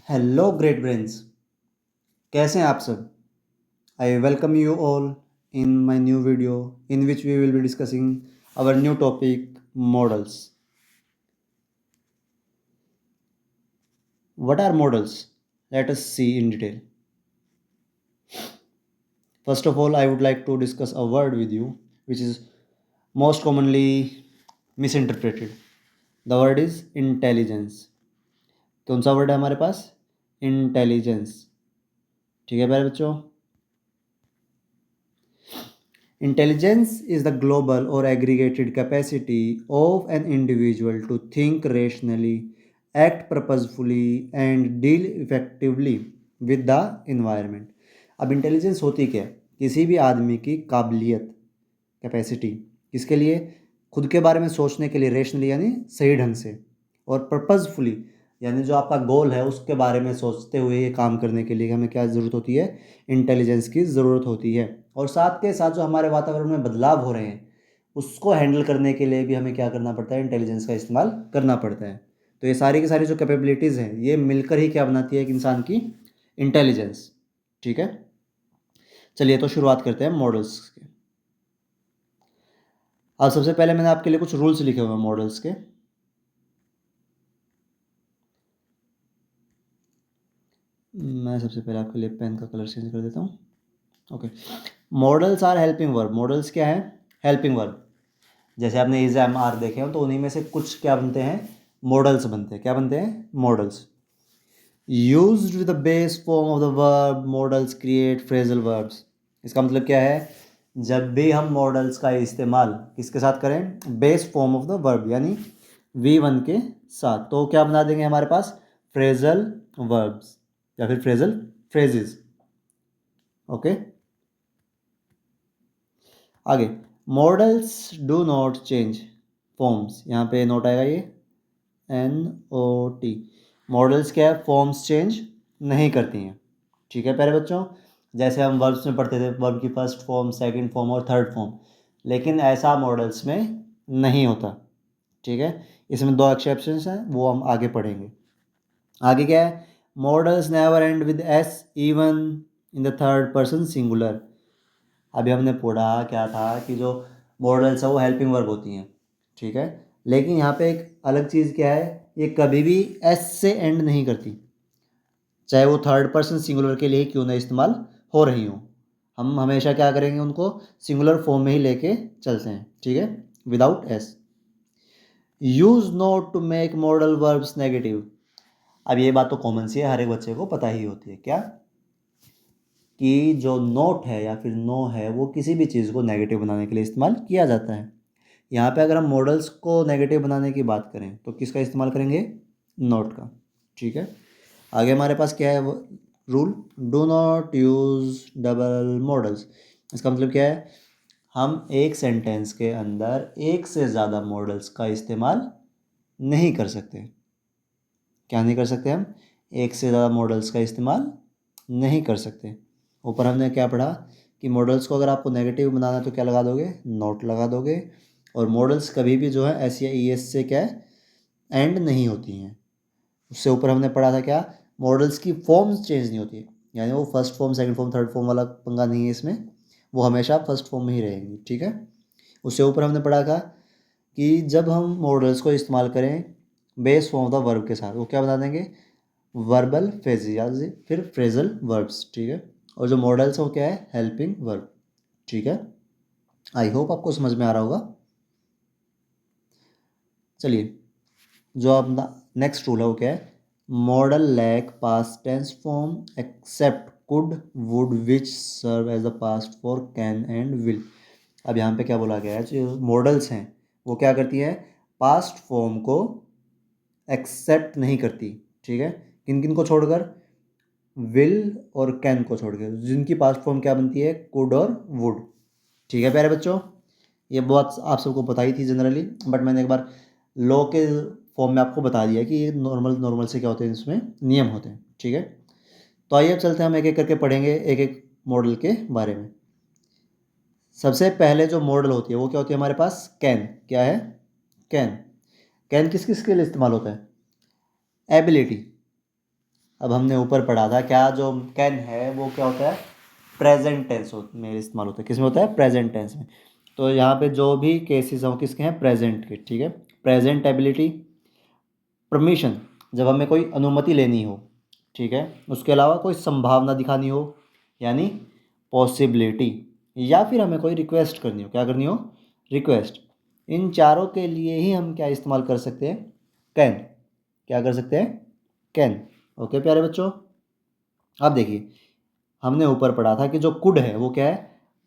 Hello great brains, कैसे हैं आप सब? I welcome you all in my new video in which we will be discussing our new topic modals. What are models? Let us see in detail. First of all, I would like to discuss a word with you which is most commonly misinterpreted. The word is intelligence. कौन सा word है हमारे पास? Intelligence. ठीक है प्यारे बच्चों. Intelligence is the global or aggregated capacity of an individual to think rationally, act purposefully, and deal effectively with the environment. अब intelligence होती क्या है? किसी भी आदमी की काबिलियत, कैपेसिटी, किसके लिए? खुद के बारे में सोचने के लिए, रेशनली यानी सही ढंग से, और पर्पजफुली यानी जो आपका गोल है उसके बारे में सोचते हुए ये काम करने के लिए हमें क्या ज़रूरत होती है? इंटेलिजेंस की ज़रूरत होती है. और साथ के साथ जो हमारे वातावरण में बदलाव हो रहे हैं उसको हैंडल करने के लिए भी हमें क्या करना पड़ता है? इंटेलिजेंस का इस्तेमाल करना पड़ता है. तो ये सारी की सारी जो कैपेबिलिटीज़ हैं ये मिलकर ही क्या बनाती है एक इंसान की? इंटेलिजेंस. ठीक है, चलिए तो शुरुआत करते हैं मॉडल्स के. अब सबसे पहले मैंने आपके लिए कुछ रूल्स लिखे हुए हैं मॉडल्स के. मैं सबसे पहले आपके लिए पेन का कलर चेंज कर देता हूँ. Okay. Modals are helping verb. Modals क्या है? Helping verb. जैसे आपने इज एम आर देखे हो तो उन्हीं में से कुछ क्या बनते हैं? मॉडल्स बनते हैं. क्या बनते हैं? Models. Used with the base form of the verb models create phrasal verbs. इसका मतलब क्या है? जब भी हम मॉडल्स का इस्तेमाल किसके साथ करें? Base form of the verb यानी V1 के साथ, तो क्या बना देंगे हमारे पास? फ्रेजल वर्ब्स या फिर फ्रेजल फ्रेजेस. ओके, आगे. Models do not change forms. यहाँ पे नोट आएगा ये NOT. मॉडल्स क्या है? फॉर्म्स चेंज नहीं करती हैं. ठीक है प्यारे बच्चों, जैसे हम वर्ब्स में पढ़ते थे वर्ब की फर्स्ट फॉर्म, सेकंड फॉर्म और थर्ड फॉर्म, लेकिन ऐसा मॉडल्स में नहीं होता. ठीक है, इसमें दो एक्सेप्शंस हैं वो हम आगे पढ़ेंगे. आगे क्या है? Models never and with S even in the third person singular. अभी हमने पढ़ा क्या था कि जो मॉडल्स है वो हेल्पिंग वर्ब होती हैं. ठीक है, लेकिन यहाँ पे एक अलग चीज़ क्या है? ये कभी भी एस से एंड नहीं करती, चाहे वो थर्ड पर्सन सिंगुलर के लिए क्यों ना इस्तेमाल हो रही हो. हम हमेशा क्या करेंगे? उनको सिंगुलर फॉर्म में ही लेके चलते हैं. ठीक है, without S. Use not to make modal verbs negative. अब ये बात तो कॉमन सी है, हर एक बच्चे को पता ही होती है. क्या? कि जो नोट है या फिर नो है वो किसी भी चीज़ को नेगेटिव बनाने के लिए इस्तेमाल किया जाता है. यहाँ पे अगर हम मॉडल्स को नेगेटिव बनाने की बात करें तो किसका इस्तेमाल करेंगे? नोट का. ठीक है, आगे हमारे पास क्या है? Rule do not use double models. इसका मतलब क्या है? हम एक सेंटेंस के अंदर एक से ज़्यादा मॉडल्स का इस्तेमाल नहीं कर सकते. क्या नहीं कर सकते हम? एक से ज़्यादा मॉडल्स का इस्तेमाल नहीं कर सकते. ऊपर हमने क्या पढ़ा कि मॉडल्स को अगर आपको नेगेटिव बनाना है तो क्या लगा दोगे? नोट लगा दोगे. और मॉडल्स कभी भी जो है एस या ई एस से क्या है? एंड नहीं होती हैं. उससे ऊपर हमने पढ़ा था क्या? मॉडल्स की फॉर्म्स चेंज नहीं होती है, यानी वो first form, second form, third form वाला पंगा नहीं है इसमें, वो हमेशा फर्स्ट फॉर्म में ही रहेंगी. ठीक है, उससे ऊपर हमने पढ़ा था कि जब हम मॉडल्स को इस्तेमाल करें base form of the verb के साथ वो क्या बना देंगे? वर्बल फ्रेज या फिर फ्रेजल वर्ब्स. ठीक है, और जो मॉडल्स है वो क्या है? Helping verb. ठीक है, आई होप आपको समझ में आ रहा होगा. चलिए, जो अपना नेक्स्ट रूल है वो क्या है? Modal lack past tense form except could, would, which serve as the past for can and will. अब यहाँ पे क्या बोला गया है? जो मॉडल्स हैं वो क्या करती है? पास्ट फॉर्म को एक्सेप्ट नहीं करती. ठीक है, किन किन को छोड़कर? विल और कैन को छोड़कर, जिनकी पास्ट फॉर्म क्या बनती है? कुड और वुड. ठीक है प्यारे बच्चों, ये बात आप सबको पता ही थी जनरली, बट मैंने एक बार लॉ के फॉर्म में आपको बता दिया कि ये नॉर्मल नॉर्मल से क्या होते हैं, इसमें नियम होते हैं. ठीक है, तो आइए अब चलते हैं, हम एक एक करके पढ़ेंगे एक एक मॉडल के बारे में. सबसे पहले जो मॉडल होती है वो क्या होती है हमारे पास? कैन. क्या है? कैन. कैन किस किस के लिए इस्तेमाल होता है? एबिलिटी. अब हमने ऊपर पढ़ा था क्या जो कैन है वो क्या होता है, प्रेजेंट टेंस में इस्तेमाल होता है। किस में होता है, प्रेजेंट टेंस में। तो यहाँ पे जो भी केसेस हैं वो किसके हैं, प्रेजेंट के, ठीक है। प्रेजेंट एबिलिटी, परमिशन जब हमें कोई अनुमति लेनी हो, ठीक है, उसके अलावा कोई संभावना दिखानी हो यानी पॉसिबिलिटी, या फिर हमें कोई रिक्वेस्ट करनी हो, क्या करनी हो, रिक्वेस्ट। इन चारों के लिए ही हम क्या इस्तेमाल कर सकते हैं, कैन। क्या कर सकते हैं, कैन। ओके प्यारे बच्चों, अब देखिए हमने ऊपर पढ़ा था कि जो कुड है वो क्या है,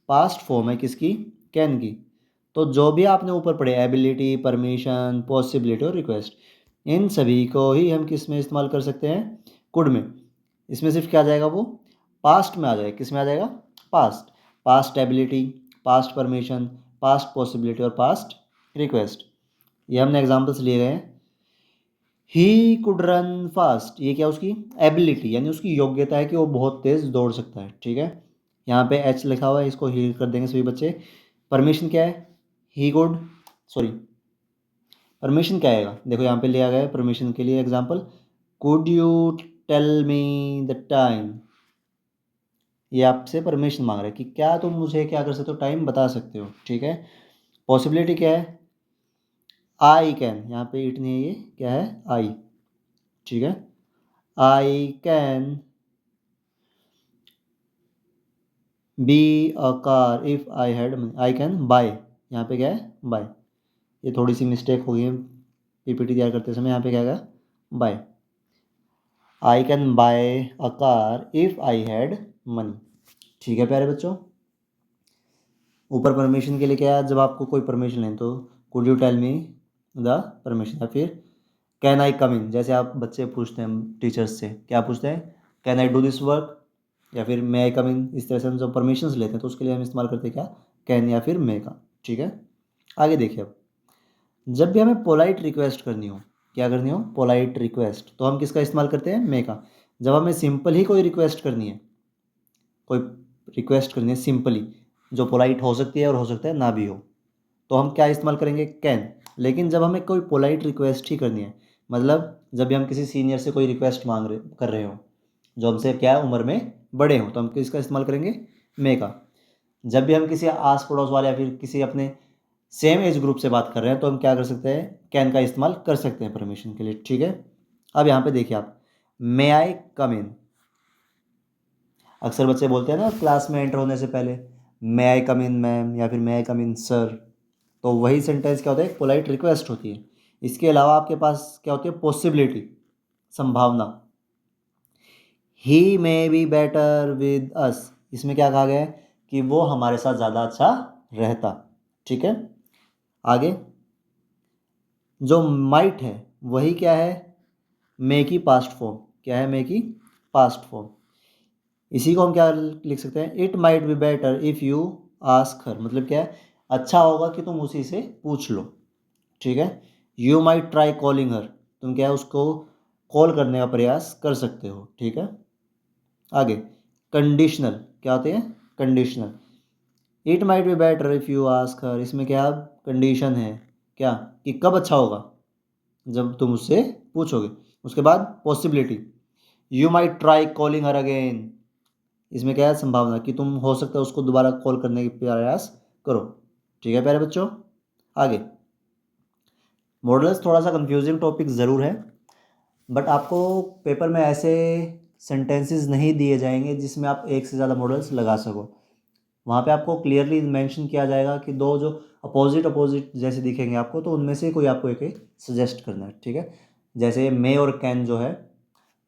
पास्ट फॉर्म है किसकी, कैन की। तो जो भी आपने ऊपर पढ़े एबिलिटी, परमिशन, पॉसिबिलिटी और रिक्वेस्ट, इन सभी को ही हम किस में इस्तेमाल कर सकते हैं, कुड में। इसमें सिर्फ क्या आ जाएगा, वो पास्ट में आ जाएगा। किस में आ जाएगा, past. Past ability, past permission, past possibility और पास्ट रिक्वेस्ट। ये हमने एग्जाम्पल्स लिए गए हैं। ही कुड रन फास्ट, ये क्या उसकी एबिलिटी यानी उसकी योग्यता है कि वो बहुत तेज़ दौड़ सकता है, ठीक है। यहाँ पे एच लिखा हुआ है, इसको ही कर देंगे सभी बच्चे। परमिशन क्या है, ही कुड, सॉरी परमिशन क्या आएगा, देखो यहाँ पे लिया गया है परमिशन के लिए example, could you tell me the time. ये आपसे परमिशन मांग रहा है कि क्या तुम मुझे क्या कर सकते हो, टाइम बता सकते हो, ठीक है। पॉसिबिलिटी क्या है, आई कैन, यहाँ पे इट नहीं है, ये क्या है, आई, ठीक है। I can be a car if I had money, I can bye, यहाँ पे क्या है, बाय। ये थोड़ी सी मिस्टेक हो गई है पीपीटी तैयार करते समय, यहाँ पे क्या है, buy. I can buy a car if I had money, ठीक है प्यारे बच्चों। ऊपर परमिशन के लिए क्या है, जब आपको कोई परमिशन लें तो could you tell me the permission, या फिर कैन आई कम इन, जैसे आप बच्चे पूछते हैं टीचर्स से, क्या पूछते हैं, can I do this work, या फिर मे आई कम इन। इस तरह से हम जब परमिशंस लेते हैं तो उसके लिए हम इस्तेमाल करते हैं क्या, कैन या फिर मे का, ठीक है। आगे देखिए, अब जब भी हमें पोलाइट रिक्वेस्ट करनी हो, क्या करनी हो, पोलाइट रिक्वेस्ट, तो हम किसका इस्तेमाल करते हैं, मे का। जब हमें सिंपल ही कोई रिक्वेस्ट करनी है, कोई रिक्वेस्ट करनी है सिंपली, जो पोलाइट हो सकती है और हो सकता है ना भी हो, तो हम क्या इस्तेमाल करेंगे, कैन। लेकिन जब हमें कोई पोलाइट रिक्वेस्ट ही करनी है, मतलब जब भी हम किसी सीनियर से कोई रिक्वेस्ट मांग रहे कर रहे हो, जो हमसे क्या है उम्र में बड़े हों, तो हम किसका इस्तेमाल करेंगे, मे का। जब भी हम किसी आस पड़ोस वाले या फिर किसी अपने सेम एज ग्रुप से बात कर रहे हैं तो हम क्या कर सकते हैं, कैन का इस्तेमाल कर सकते हैं परमिशन के लिए, ठीक है। अब यहाँ पे देखिए आप, मे आई कम इन, अक्सर बच्चे बोलते हैं ना क्लास में एंटर होने से पहले, मे आई कम इन मैम या फिर मे आई कम इन सर, तो वही सेंटेंस क्या होता है, एक पोलाइट रिक्वेस्ट होती है। इसके अलावा आपके पास क्या होती है, पॉसिबिलिटी, संभावना। He may be better with us, इसमें क्या कहा गया है कि वो हमारे साथ ज़्यादा अच्छा रहता, ठीक है। आगे जो माइट है वही क्या है, मे की पास्ट फॉर्म, क्या है, मे की पास्ट फॉर्म। इसी को हम क्या लिख सकते हैं, it might be better if you ask her, मतलब क्या है, अच्छा होगा कि तुम उसी से पूछ लो, ठीक है। You might try calling her, तुम क्या है उसको कॉल करने का प्रयास कर सकते हो, ठीक है। आगे कंडीशनल क्या होते हैं, conditional, it might be better if you ask her, इसमें क्या कंडीशन है, क्या कि कब अच्छा होगा, जब तुम उससे पूछोगे। उसके बाद possibility, you might try calling her again, इसमें क्या है, संभावना कि तुम हो सकता है उसको दोबारा कॉल करने की प्रयास करो, ठीक है प्यारे बच्चों। आगे मॉडल्स थोड़ा सा कंफ्यूजिंग टॉपिक ज़रूर है, बट आपको पेपर में ऐसे सेंटेंसेस नहीं दिए जाएंगे जिसमें आप एक से ज़्यादा मॉडल्स लगा सको। वहाँ पे आपको क्लियरली मेंशन किया जाएगा कि दो जो अपोजिट अपोजिट जैसे दिखेंगे आपको, तो उनमें से कोई आपको एक सजेस्ट करना है, ठीक है। जैसे मे और कैन जो है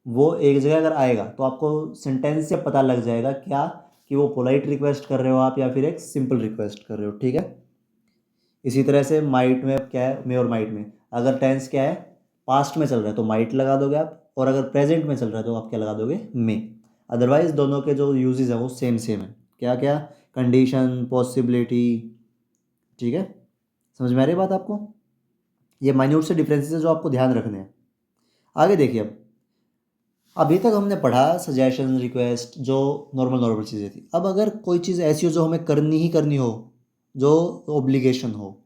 वो एक जगह अगर आएगा तो आपको सेंटेंस से पता लग जाएगा क्या कि वो पोलाइट रिक्वेस्ट कर रहे हो आप या फिर एक सिंपल रिक्वेस्ट कर रहे हो, ठीक है। इसी तरह से माइट में क्या है, मे और माइट में अगर टेंस क्या है, पास्ट में चल रहा है तो माइट लगा दोगे आप, और अगर प्रेजेंट में चल रहा है तो आप क्या लगा दोगे, मे। अदरवाइज दोनों के जो यूजेस हैं वो सेम सेम है, क्या क्या, कंडीशन, पॉसिबिलिटी, ठीक है। समझ में आ रही है बात आपको, ये माइन्यूट से डिफरेंसेस है जो आपको ध्यान रखने हैं। आगे देखिए, अब अभी तक हमने पढ़ा सजेशन, रिक्वेस्ट, जो नॉर्मल नॉर्मल चीज़ें थी। अब अगर कोई चीज़ ऐसी हो जो हमें करनी ही करनी हो, जो ओब्लिगेशन हो,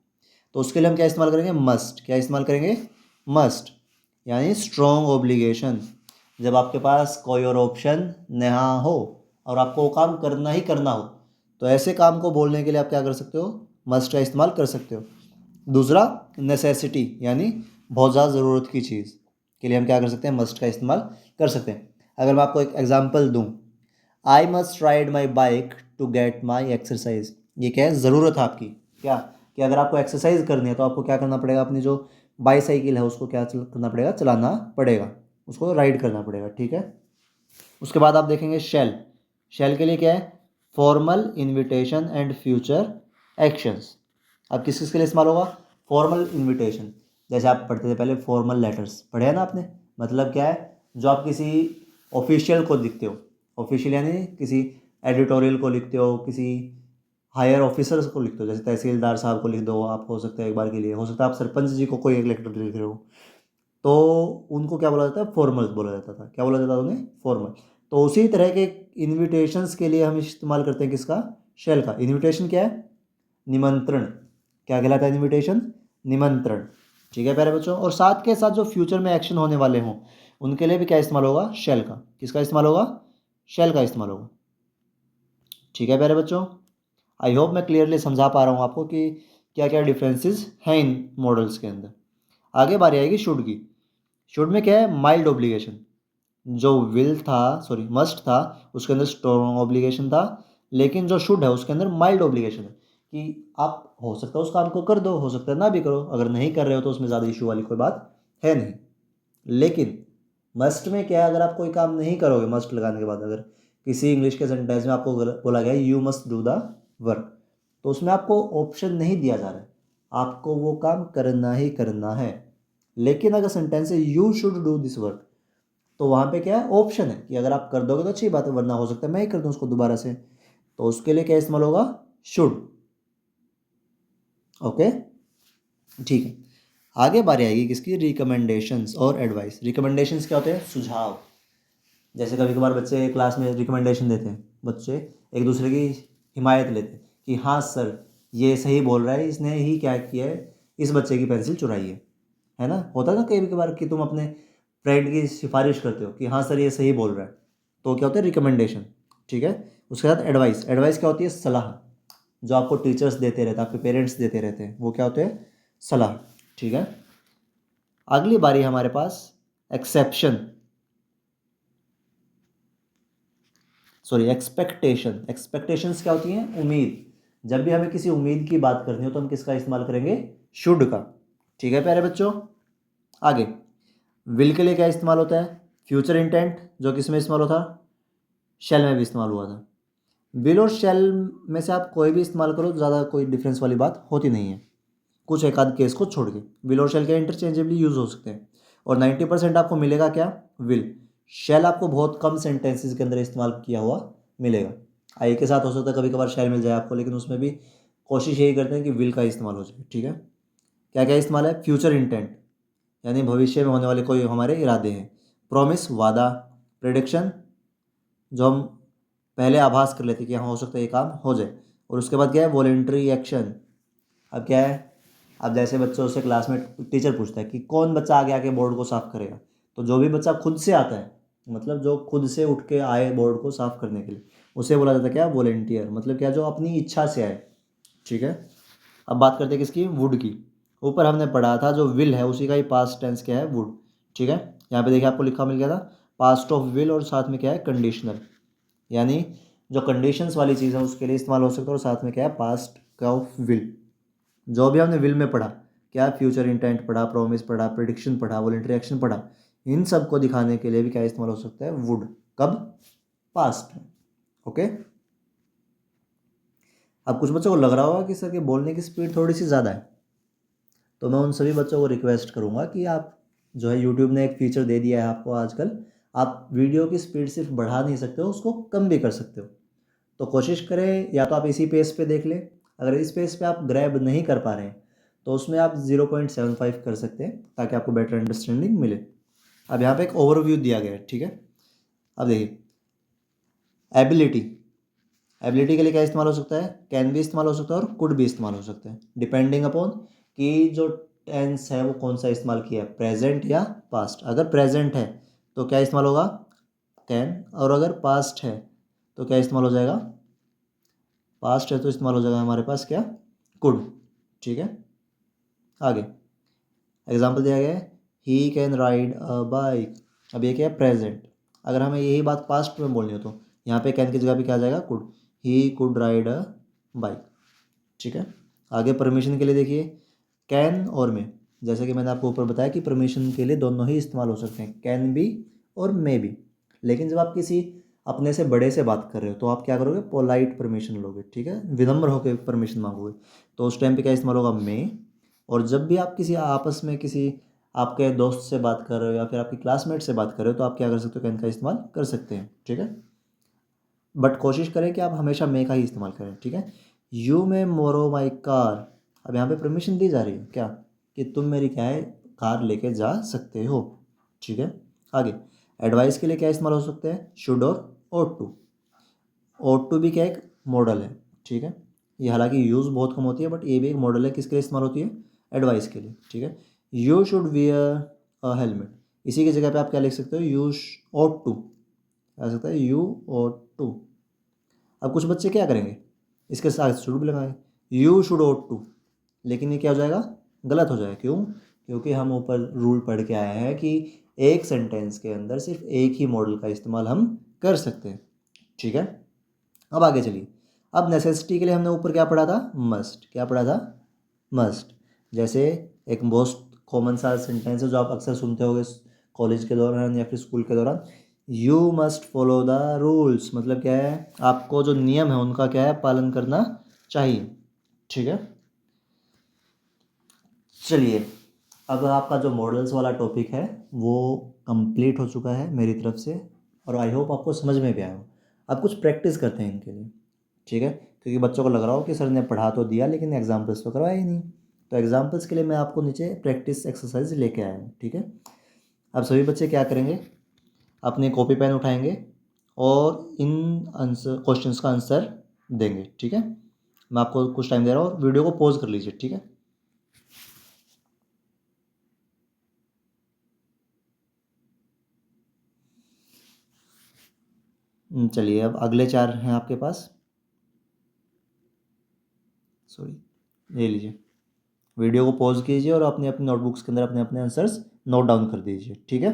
तो उसके लिए हम क्या इस्तेमाल करेंगे, मस्ट। क्या इस्तेमाल करेंगे, मस्ट, यानी स्ट्रॉन्ग ओब्लिगेशन। जब आपके पास कोई और ऑप्शन ना हो और आपको वो काम करना ही करना हो, तो ऐसे काम को बोलने के लिए आप क्या कर सकते हो, मस्ट का इस्तेमाल कर सकते हो। दूसरा, नेसेसिटी यानी बहुत ज़्यादा ज़रूरत की चीज़ के लिए हम क्या कर सकते हैं, मस्ट का इस्तेमाल कर सकते हैं। अगर मैं आपको एक एग्जांपल दूं, I must ride my bike to get my exercise, ये क्या है, ज़रूरत है आपकी, क्या कि अगर आपको एक्सरसाइज करनी है तो आपको क्या करना पड़ेगा, अपनी जो बाईसाइकिल है उसको क्या करना पड़ेगा, चलाना पड़ेगा, उसको राइड करना पड़ेगा, ठीक है। उसके बाद आप देखेंगे शेल। शेल के लिए क्या है, formal, invitation and future actions. अब किस किस के लिए इस्तेमाल होगा, फॉर्मल इनविटेशन, जैसे आप पढ़ते थे पहले फॉर्मल लेटर्स, पढ़े हैं ना आपने, मतलब क्या है, जो आप किसी ऑफिशियल को लिखते हो, ऑफिशियल यानी किसी एडिटोरियल को लिखते हो, किसी हायर ऑफिसर्स को लिखते हो, जैसे तहसीलदार साहब को लिख दो आप, हो सकता है एक बार के लिए, हो सकता है आप सरपंच जी को कोई एक लेटर लिख रहे हो, तो उनको क्या बोला जाता है, फॉर्मल बोला जाता था। क्या बोला जाता था उन्हें, फॉर्मल। तो उसी तरह के इनविटेशंस के लिए हम इस्तेमाल करते हैं किसका, शेल का। इनविटेशन क्या है, निमंत्रण। क्या कहलाता है इनविटेशन, निमंत्रण, ठीक है प्यारे बच्चों। और साथ के साथ जो फ्यूचर में एक्शन होने वाले हों उनके लिए भी क्या इस्तेमाल होगा, शेल का। किसका इस्तेमाल होगा, शेल का इस्तेमाल होगा, ठीक है प्यारे बच्चों। आई होप मैं क्लियरली समझा पा रहा हूँ आपको कि क्या क्या डिफरेंसेस हैं इन मॉडल्स के अंदर। आगे बारी आएगी शुड की। शुड में क्या है, माइल्ड ऑब्लिगेशन। जो विल था, सॉरी मस्ट था, उसके अंदर स्ट्रॉन्ग ऑब्लिगेशन था, लेकिन जो शुड है उसके अंदर माइल्ड ऑब्लिगेशन है कि आप हो सकता है उस काम को कर दो, हो सकता है ना भी करो, अगर नहीं कर रहे हो तो उसमें ज़्यादा इशू वाली कोई बात है नहीं। लेकिन मस्ट में क्या है, अगर आप कोई काम नहीं करोगे, मस्ट लगाने के बाद अगर किसी इंग्लिश के सेंटेंस में आपको बोला गया you must do the work, तो उसमें आपको ऑप्शन नहीं दिया जा रहा है, आपको वो काम करना ही करना है। लेकिन अगर सेंटेंस है you should do this work, तो वहाँ पे क्या है, ऑप्शन है कि अगर आप कर दोगे तो अच्छी बात है, वरना हो सकता है मैं ही कर दूँ उसको दोबारा से, तो उसके लिए क्या इस्तेमाल होगा, शुड। ओके, ठीक है। आगे बारी आएगी किसकी, रिकमेंडेशंस और एडवाइस। रिकमेंडेशंस क्या होते हैं, सुझाव। जैसे कभी कभार बच्चे क्लास में रिकमेंडेशन देते हैं, बच्चे एक दूसरे की हिमायत लेते हैं कि हाँ सर ये सही बोल रहा है, इसने ही क्या किया है, इस बच्चे की पेंसिल चुराई है ना। होता है ना कई कभार कि तुम अपने फ्रेंड की सिफारिश करते हो कि हाँ सर ये सही बोल रहा है, तो क्या होता है, रिकमेंडेशन, ठीक है। उसके साथ एडवाइस। एडवाइस क्या होती है, सलाह। जो आपको टीचर्स देते रहते हैं, आपके पेरेंट्स देते रहते हैं, वो क्या होते हैं, सलाह, ठीक है। अगली बारी हमारे पास एक्सेप्शन, सॉरी एक्सपेक्टेशन। एक्सपेक्टेशंस क्या होती हैं, उम्मीद। जब भी हमें किसी उम्मीद की बात करनी हो तो हम किसका इस्तेमाल करेंगे, शुड का, ठीक है प्यारे बच्चों। आगे विल के लिए क्या इस्तेमाल होता है, फ्यूचर इंटेंट, जो किस में इस्तेमाल होता, शेल में भी इस्तेमाल हुआ था। विल और शेल में से आप कोई भी इस्तेमाल करो, ज़्यादा कोई डिफरेंस वाली बात होती नहीं है, कुछ एक आध केस को छोड़ के। विल और शेल के इंटरचेंजेबली यूज हो सकते हैं, और 90% आपको मिलेगा क्या, विल। शेल आपको बहुत कम सेंटेंसेस के अंदर इस्तेमाल किया हुआ मिलेगा। आई के साथ हो सकता है कभी कभार शेल मिल जाए आपको, लेकिन उसमें भी कोशिश यही करते हैं कि विल का इस्तेमाल हो जाए, ठीक है। क्या क्या इस्तेमाल है, फ्यूचर इंटेंट यानी भविष्य में होने वाले कोई हमारे इरादे हैं, प्रॉमिस वादा, प्रिडिक्शन जो हम पहले आभास कर लेते हैं कि हाँ हो सकता है ये काम हो जाए, और उसके बाद क्या है, वॉलेंट्री एक्शन। अब क्या है, अब जैसे बच्चों से क्लास में टीचर पूछता है कि कौन बच्चा आगे आके बोर्ड को साफ करेगा, तो जो भी बच्चा खुद से आता है, मतलब जो खुद से उठ के आए बोर्ड को साफ करने के लिए, उसे बोला जाता है क्या, वॉलेंटियर, मतलब क्या, जो अपनी इच्छा से आए, ठीक है। अब बात करते हैं किसकी, वुड की। ऊपर हमने पढ़ा था जो विल है उसी का ही पास्ट टेंस क्या है, वुड, ठीक है। यहाँ पे देखिए आपको लिखा मिल गया था पास्ट ऑफ विल, और साथ में क्या है, कंडीशनल, यानी जो कंडीशंस वाली चीज़ है उसके लिए इस्तेमाल हो सकता है, और साथ में क्या है, पास्ट का ऑफ विल। जो भी हमने विल में पढ़ा, क्या फ्यूचर इंटेंट पढ़ा, प्रॉमिस पढ़ा, प्रिडिक्शन पढ़ा, वॉलंटरी एक्शन पढ़ा, इन सब को दिखाने के लिए भी क्या इस्तेमाल हो सकता है, वुड। कब, पास्ट में, ओके। अब कुछ बच्चों को लग रहा होगा कि सर के बोलने की स्पीड थोड़ी सी ज़्यादा है, तो मैं उन सभी बच्चों को रिक्वेस्ट करूँगा कि आप जो है, यूट्यूब ने एक फीचर दे दिया है आपको आजकल, आप वीडियो की स्पीड सिर्फ बढ़ा नहीं सकते हो, उसको कम भी कर सकते हो। तो कोशिश करें या तो आप इसी पेस पे देख लें, अगर इस पेस पे आप ग्रैब नहीं कर पा रहे हैं तो उसमें आप 0.75 कर सकते हैं, ताकि आपको बेटर अंडरस्टैंडिंग मिले। अब यहाँ पे एक ओवरव्यू दिया गया है, ठीक है। अब देखिए एबिलिटी। एबिलिटी के लिए क्या इस्तेमाल हो सकता है, कैन भी इस्तेमाल हो सकता है और कुड भी इस्तेमाल हो सकता है, डिपेंडिंग अपॉन कि जो टेंस है वो कौन सा इस्तेमाल किया है, प्रेजेंट या पास्ट। अगर प्रेजेंट है तो क्या इस्तेमाल होगा, कैन। और अगर पास्ट है तो क्या इस्तेमाल हो जाएगा, पास्ट है तो इस्तेमाल हो जाएगा हमारे पास क्या, कुड। ठीक है, आगे एग्जाम्पल दिया गया है, he can ride a bike. अब ये क्या है, प्रेजेंट। अगर हमें यही बात पास्ट में बोलनी हो तो यहाँ पे कैन की जगह पे क्या आ जाएगा, could. He could ride a bike. ठीक है, आगे परमिशन के लिए देखिए, कैन और मे। जैसे कि मैंने आपको ऊपर बताया कि परमिशन के लिए दोनों ही इस्तेमाल हो सकते हैं, कैन भी और मे भी। लेकिन जब आप किसी अपने से बड़े से बात कर रहे हो तो आप क्या करोगे, पोलाइट परमिशन लोगे। ठीक है, विनम्र होकर परमिशन मांगोगे, तो उस टाइम पे क्या इस्तेमाल होगा, मे। और जब भी आप किसी आपस में किसी आपके दोस्त से बात कर रहे हो या फिर आपकी क्लासमेट से बात कर रहे हो तो आप क्या कर सकते हो, कैन का इस्तेमाल कर सकते हैं। ठीक है, बट कोशिश करें कि आप हमेशा मे का ही इस्तेमाल करें। ठीक है, यू मे मोरो माई कार। अब यहाँ पे परमिशन दी जा रही है क्या, कि तुम मेरी क्या है, कार लेके जा सकते हो। ठीक है, आगे एडवाइस के लिए क्या इस्तेमाल हो सकते हैं, शुड और ought टू। ought टू भी क्या एक मॉडल है। ठीक है, ये हालांकि यूज़ बहुत कम होती है बट ये भी एक मॉडल है, किसके लिए इस्तेमाल होती है, एडवाइस के लिए। ठीक है, you should wear a helmet. इसी की जगह पे आप क्या लिख सकते हो, यू ought टू आ सकता है, यू ought टू। अब कुछ बच्चे क्या करेंगे, इसके साथ शुड भी लगाएंगे, यू शुड ought टू। लेकिन ये क्या हो जाएगा, गलत हो जाएगा। क्यों, क्योंकि हम ऊपर रूल पढ़ के आए हैं कि एक सेंटेंस के अंदर सिर्फ एक ही मॉडल का इस्तेमाल हम कर सकते हैं। ठीक है, अब आगे चलिए। अब नेसेसिटी के लिए हमने ऊपर क्या पढ़ा था, मस्ट। क्या पढ़ा था, मस्ट। जैसे एक मोस्ट कॉमन सा सेंटेंस है जो आप अक्सर सुनते होगे कॉलेज के दौरान या फिर स्कूल के दौरान, you must follow the rules. मतलब क्या है, आपको जो नियम है उनका क्या है, पालन करना चाहिए। ठीक है, चलिए अब आपका जो मॉडल्स वाला टॉपिक है वो कंप्लीट हो चुका है मेरी तरफ से, और आई होप आपको समझ में भी आया हो। अब कुछ प्रैक्टिस करते हैं इनके लिए। ठीक है, क्योंकि बच्चों को लग रहा हो कि सर ने पढ़ा तो दिया लेकिन एग्जाम्पल्स तो करवाया ही नहीं। तो एग्जाम्पल्स के लिए मैं आपको नीचे प्रैक्टिस एक्सरसाइज लेके आया हूँ। ठीक है, अब सभी बच्चे क्या करेंगे, अपने कॉपी पेन उठाएंगे और इन आंसर क्वेश्चंस का आंसर देंगे। ठीक है, मैं आपको कुछ टाइम दे रहा हूँ और वीडियो को पॉज कर लीजिए। ठीक है, चलिए अब अगले चार हैं आपके पास, सॉरी, ले लीजिए। वीडियो को पॉज कीजिए और अपने अपने नोटबुक्स के अंदर अपने अपने आंसर्स नोट डाउन कर दीजिए। ठीक है,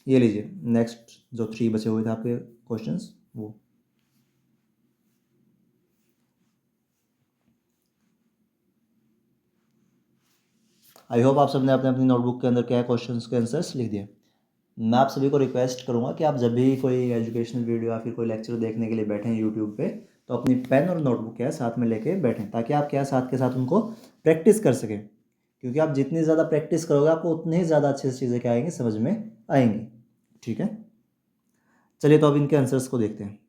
ये लीजिए नेक्स्ट जो 3 बचे हुए थे आपके क्वेश्चंस वो। आई होप आप सबने अपने अपनी नोटबुक के अंदर क्या है, क्वेश्चंस के आंसर्स लिख दिए। मैं आप सभी को रिक्वेस्ट करूंगा कि आप जब भी कोई एजुकेशनल वीडियो या फिर कोई लेक्चर देखने के लिए बैठें यूट्यूब पे, तो अपनी पेन और नोटबुक क्या है साथ में लेके बैठें, ताकि आप क्या है साथ के साथ उनको प्रैक्टिस कर सकें। क्योंकि आप जितनी ज़्यादा प्रैक्टिस करोगे आपको उतनी ही ज़्यादा अच्छी चीज़ें क्या आएंगी, समझ में आएंगी। ठीक है, चलिए तो अब इनके आंसर्स को देखते हैं।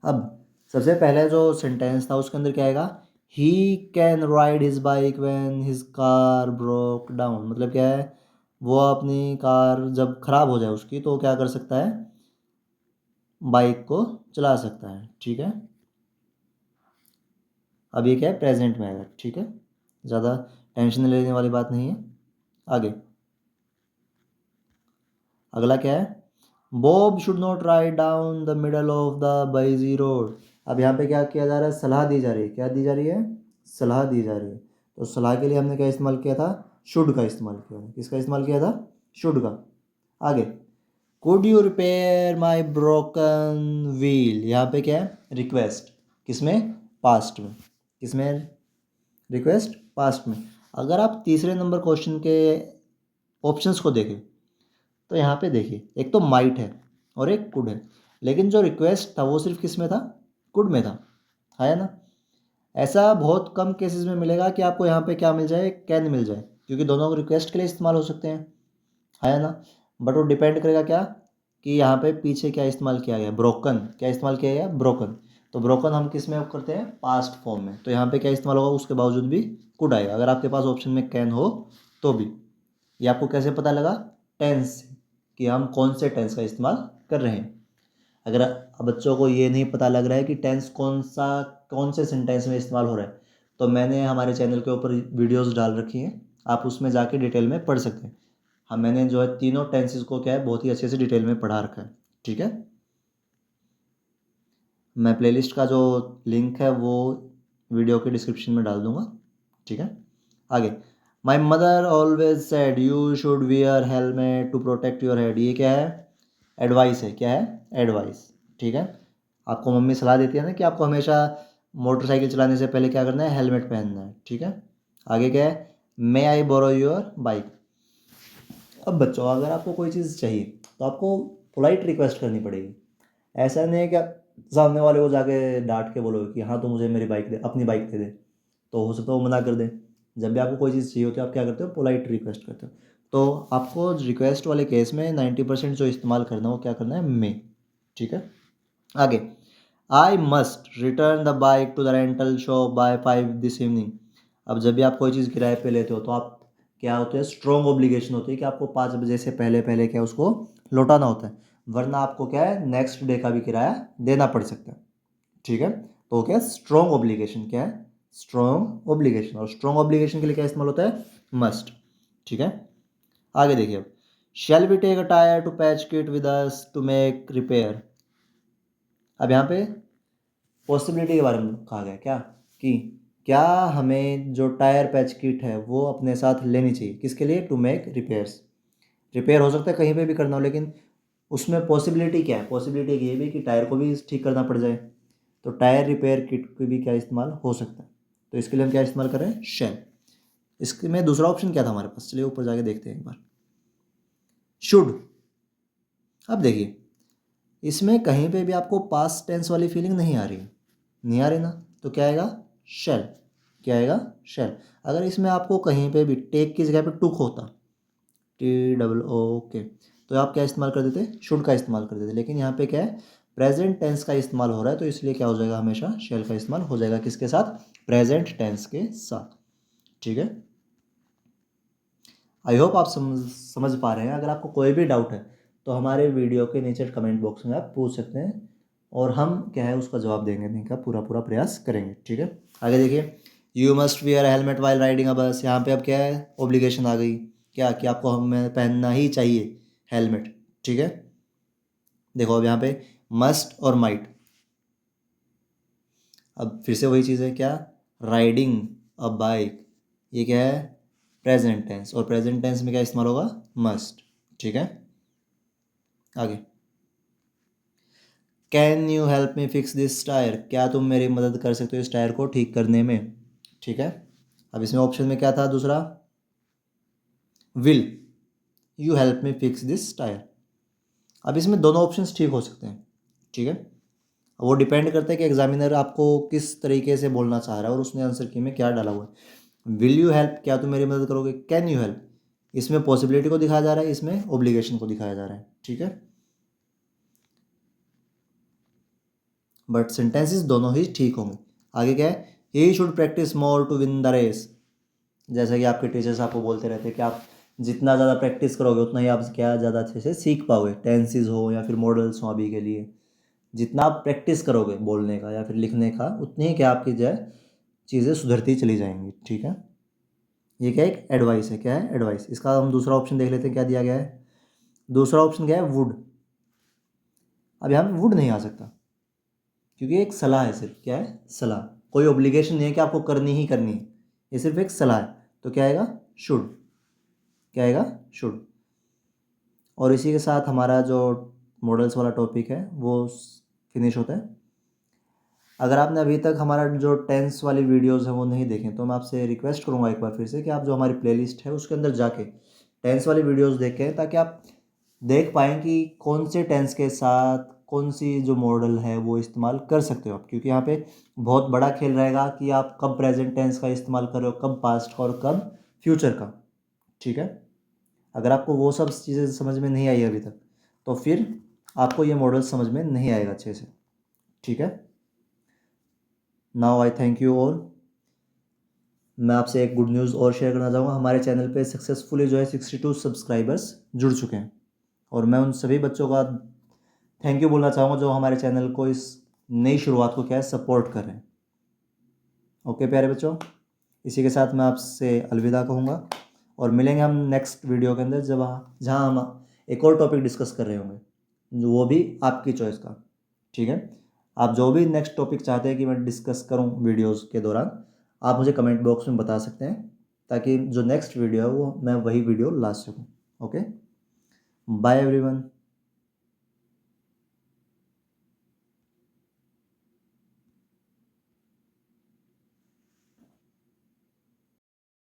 अब सबसे पहले जो सेंटेंस था उसके अंदर क्या आएगा, he can ride his bike when his car broke down. मतलब क्या है, वो अपनी कार जब खराब हो जाए उसकी तो क्या कर सकता है, बाइक को चला सकता है। ठीक है, अब ये क्या है, प्रेजेंट में आएगा। ठीक है, ज़्यादा टेंशन लेने वाली बात नहीं है। आगे अगला क्या है, Bob should not ride down the middle of the busy road. अब यहाँ पे क्या किया जा रहा है, सलाह दी जा रही है। क्या दी जा रही है, सलाह दी जा रही है। तो सलाह के लिए हमने क्या इस्तेमाल किया था, शुड का इस्तेमाल किया था। किसका इस्तेमाल किया था, शुड का। आगे could you repair my broken wheel. यहाँ पे क्या है, रिक्वेस्ट। किसमें, पास्ट में। किसमें, रिक्वेस्ट पास्ट में। अगर आप तीसरे नंबर क्वेश्चन के ऑप्शंस को देखें तो यहाँ पे देखिए, एक तो माइट है और एक कुड है, लेकिन जो रिक्वेस्ट था वो सिर्फ किस में था, कुड में था, है ना। ऐसा बहुत कम केसेस में मिलेगा कि आपको यहाँ पे क्या मिल जाए, कैन मिल जाए, क्योंकि दोनों को रिक्वेस्ट के लिए इस्तेमाल हो सकते हैं, है ना। बट वो डिपेंड करेगा क्या, कि यहाँ पे पीछे क्या इस्तेमाल किया गया, ब्रोकन। क्या इस्तेमाल किया गया, ब्रोकन। तो ब्रोकन हम किस में करते हैं, पास्ट फॉर्म में। तो यहाँ पे क्या इस्तेमाल होगा, उसके बावजूद भी कुड आएगा अगर आपके पास ऑप्शन में कैन हो तो भी। ये आपको कैसे पता लगा, टेंस से, कि हम कौन से टेंस का इस्तेमाल कर रहे हैं। अगर बच्चों को ये नहीं पता लग रहा है कि टेंस कौन सा कौन से सेंटेंस में इस्तेमाल हो रहा है, तो मैंने हमारे चैनल के ऊपर वीडियोस डाल रखी हैं, आप उसमें जाके डिटेल में पढ़ सकते हैं। हाँ, मैंने जो है तीनों टेंसेस को क्या है बहुत ही अच्छे से डिटेल में पढ़ा रखा है। ठीक है, मैं प्लेलिस्ट का जो लिंक है वो वीडियो के डिस्क्रिप्शन में डाल दूंगा। ठीक है, आगे, my mother always said you should wear helmet to protect your head. ये क्या है, एडवाइस है। क्या है, एडवाइस। ठीक है, आपको मम्मी सलाह देती है ना कि आपको हमेशा मोटरसाइकिल चलाने से पहले क्या करना है, हेलमेट पहनना है। ठीक है, आगे क्या है, मे आई बोरो योर बाइक। अब बच्चों, अगर आपको कोई चीज़ चाहिए तो आपको पोलाइट रिक्वेस्ट करनी पड़ेगी। ऐसा नहीं है कि आप सामने वाले को जाके डांट के बोलोगे कि हाँ तो मुझे मेरी बाइक दे, अपनी बाइक दे दे, तो हो सकता है वो मना कर दे। जब भी आपको कोई चीज़ चाहिए होती है आप क्या करते हो, पोलाइट रिक्वेस्ट करते हो। तो आपको रिक्वेस्ट वाले केस में 90% जो इस्तेमाल करना है वो क्या करना है, मे। ठीक है, आगे, I must return the bike to the rental shop by 5 this evening. अब जब भी आप कोई चीज़ किराए पे लेते हो तो आप क्या होते हैं, स्ट्रॉन्ग ऑब्लिगेशन होती है कि आपको 5 बजे से पहले पहले क्या उसको लौटाना होता है, वरना आपको क्या है नेक्स्ट डे का भी किराया देना पड़ सकता है। ठीक है, तो क्या स्ट्रॉन्ग ऑब्लिगेशन, क्या है, स्ट्रॉन्ग ऑब्लिगेशन। और स्ट्रॉन्ग ऑब्लिगेशन के लिए क्या इस्तेमाल होता है, मस्ट। ठीक है, आगे देखिए, अब shall we take a tyre to patch kit with us to make repair. अब यहाँ पे पॉसिबिलिटी के बारे में कहा गया क्या, कि क्या हमें जो टायर पैच किट है वो अपने साथ लेनी चाहिए, किसके लिए, टू मेक रिपेयर्स। रिपेयर हो सकता है कहीं पे भी करना हो, लेकिन उसमें पॉसिबिलिटी क्या है, पॉसिबिलिटी ये भी कि टायर को भी ठीक करना पड़ जाए, तो टायर रिपेयर किट की भी क्या इस्तेमाल हो सकता है। तो इसके लिए हम क्या इस्तेमाल कर रहे हैं, शैल। इसके में दूसरा ऑप्शन क्या था हमारे पास, चलिए ऊपर जाके देखते हैं एक बार, शुड। अब देखिए, इसमें कहीं पे भी आपको पास्ट टेंस वाली फीलिंग नहीं आ रही, नहीं आ रही ना, तो क्या आएगा, शैल। क्या आएगा, शैल। अगर इसमें आपको कहीं पे भी टेक की जगह पे टुक होता, TOO के, तो आप क्या इस्तेमाल कर देते, शुड का इस्तेमाल कर देते। लेकिन यहाँ पे क्या है, प्रेजेंट टेंस का इस्तेमाल हो रहा है, तो इसलिए क्या हो जाएगा, हमेशा शैल का इस्तेमाल हो जाएगा, किसके साथ, प्रेजेंट टेंस के साथ। ठीक है, आई होप आप समझ पा रहे हैं। अगर आपको कोई भी डाउट है तो हमारे वीडियो के नीचे कमेंट बॉक्स में आप पूछ सकते हैं, और हम क्या है उसका जवाब देने का पूरा पूरा प्रयास करेंगे। ठीक है, आगे देखिए, you must wear helmet while riding a बस। यहाँ पे अब क्या है, ओब्लिगेशन आ गई, क्या कि आपको हमें पहनना ही चाहिए हेलमेट। ठीक है, देखो अब यहाँ पे मस्ट और माइट, अब फिर से वही चीज़ है, क्या, राइडिंग अ बाइक, ये क्या है, प्रेजेंट टेंस, और प्रेजेंट टेंस में क्या इस्तेमाल होगा, मस्ट। ठीक है, आगे, can you help me fix this tyre. क्या तुम मेरी मदद कर सकते हो इस टायर को ठीक करने में। ठीक है, अब इसमें ऑप्शन में क्या था, दूसरा, will you help me fix this tyre. अब इसमें दोनों ऑप्शंस ठीक हो सकते हैं। ठीक है, वो डिपेंड करता है कि एग्जामिनर आपको किस तरीके से बोलना चाह रहा है और उसने आंसर की में क्या डाला हुआ है। विल यू हेल्प, क्या तुम मेरी मदद करोगे, कैन यू हेल्प, इसमें पॉसिबिलिटी को दिखाया जा रहा है, इसमें ओब्लिगेशन को दिखाया जा रहा है। ठीक है, बट सेंटेंसेस दोनों ही ठीक होंगे। आगे क्या है, he should practise more to win the race. जैसा कि आपके टीचर्स आपको बोलते रहते हैं कि आप जितना ज़्यादा प्रैक्टिस करोगे उतना ही आप क्या ज़्यादा अच्छे से सीख पाओगे, टेंसेस हो या फिर मॉडल्स हो अभी के लिए, जितना आप प्रैक्टिस करोगे बोलने का या फिर लिखने का, उतनी ही क्या आपकी जो है चीज़ें सुधरती चली जाएंगी। ठीक है, ये क्या एक एडवाइस है, क्या है, एडवाइस। इसका हम दूसरा ऑप्शन देख लेते हैं, क्या दिया गया है, दूसरा ऑप्शन क्या है, वुड। अब यहाँ पे वुड नहीं आ सकता, क्योंकि एक सलाह है, सिर्फ क्या है, सलाह, कोई ऑब्लिगेशन नहीं है कि आपको करनी ही करनी है, ये सिर्फ एक सलाह है। तो क्या आएगा, शुड। क्या आएगा, शुड। और इसी के साथ हमारा जो मॉडल्स वाला टॉपिक है वो फिनिश होता है। अगर आपने अभी तक हमारा जो टेंस वाली वीडियोस है वो नहीं देखें तो मैं आपसे रिक्वेस्ट करूँगा एक बार फिर से कि आप जो हमारी प्लेलिस्ट है उसके अंदर जाके टेंस वाली वीडियोस देखें, ताकि आप देख पाएँ कि कौन से टेंस के साथ कौन सी जो मॉडल है वो इस्तेमाल कर सकते हो आप, क्योंकि यहाँ पे बहुत बड़ा खेल रहेगा कि आप कब प्रेजेंट टेंस का इस्तेमाल कर रहे हो, कब पास्ट का और कब फ्यूचर का। ठीक है, अगर आपको वो सब चीज़ें समझ में नहीं आई अभी तक तो फिर आपको ये मॉडल समझ में नहीं आएगा अच्छे से। ठीक है, now I thank you all. मैं आपसे एक गुड न्यूज़ और शेयर करना चाहूँगा, हमारे चैनल पे सक्सेसफुली जो है 62 सब्सक्राइबर्स जुड़ चुके हैं, और मैं उन सभी बच्चों का थैंक यू बोलना चाहूँगा जो हमारे चैनल को इस नई शुरुआत को क्या है सपोर्ट कर रहे हैं। ओके प्यारे बच्चों, इसी के साथ मैं आपसे अलविदा कहूँगा और मिलेंगे हम नेक्स्ट वीडियो के अंदर जहाँ हम एक और टॉपिक डिस्कस कर रहे होंगे, वो भी आपकी चॉइस का। ठीक है, आप जो भी नेक्स्ट टॉपिक चाहते हैं कि मैं डिस्कस करूं वीडियोस के दौरान, आप मुझे कमेंट बॉक्स में बता सकते हैं, ताकि जो नेक्स्ट वीडियो है वो मैं वही वीडियो ला सकूं। Okay, bye everyone.